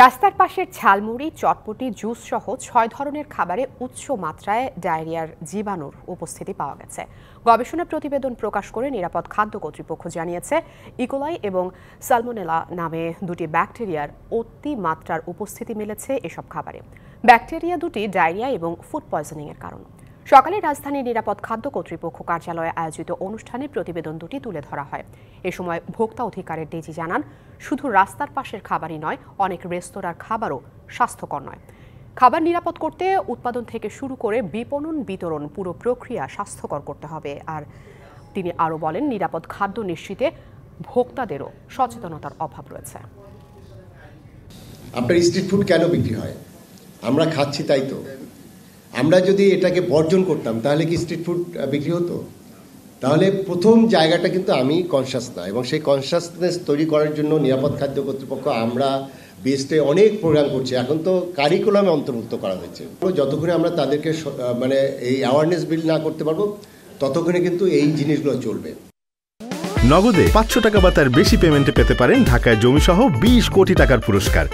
রাস্তার পাশের ঝালমুড়ি, চটপটি, জুস সহ ৬ ধরনের খাবারে উচ্চ মাত্রায় ডায়রিয়ার জীবাণুর উপস্থিতি পাওয়া গেছে। গবেষণা প্রতিবেদন প্রকাশ করে নিরাপদ খাদ্য কর্তৃপক্ষ জানিয়েছে, ইকোলাই এবং সালমোনেলা নামে দুটি ব্যাকটেরিয়ার অতিমাত্রার উপস্থিতি মিলেছে এসব খাবারে। ব্যাকটেরিয়া দুটি ডায়রিয়া এবং ফুড পয়জনিংয়ের কারণ। সকালে রাজধানীর নিরাপদ খাদ্য কর্তৃপক্ষ কার্যালয়ে আয়োজিত অনুষ্ঠানে প্রতিবেদন দুটি তুলে ধরা হয়। এ সময় ভোক্তা অধিকারের ডিজি জানান, শুধু রাস্তার পাশের খাবারই নয়, অনেক রেস্তোরাঁর খাবারও স্বাস্থ্যকর নয়। খাবার নিরাপদ করতে উৎপাদন থেকে শুরু করে বিপণন বিতরণ পুরো প্রক্রিয়া স্বাস্থ্যকর করতে হবে। আর তিনি আরও বলেন, নিরাপদ খাদ্য নিশ্চিতে ভোক্তাদেরও সচেতনতার অভাব রয়েছে। আপনার স্ট্রিট ফুড কেন বিক্রি হয়? আমরা খাচ্ছি তাই তো। আমরা যদি এটাকে বর্জন করতাম তাহলে কি স্ট্রিট ফুড বিক্রি হতো? তাহলে প্রথম জায়গাটা কিন্তু আমি কনসাস না, এবং সেই কনসাসনেস তৈরি করার জন্য নিরাপদ খাদ্য কর্তৃপক্ষ আমরা বেস্টে অনেক প্রোগ্রাম করছি। এখন তো কারিকুলামে অন্তর্ভুক্ত করা হয়েছে। যতক্ষণে আমরা তাদেরকে এই অ্যাওয়ারনেস বিল্ড না করতে পারবো, ততক্ষণে কিন্তু এই জিনিসগুলো চলবে। নগদে ৫০০ টাকা বা তার বেশি পেমেন্টে পেতে পারেন ঢাকায় জমিসহ ২০ কোটি টাকার পুরস্কার।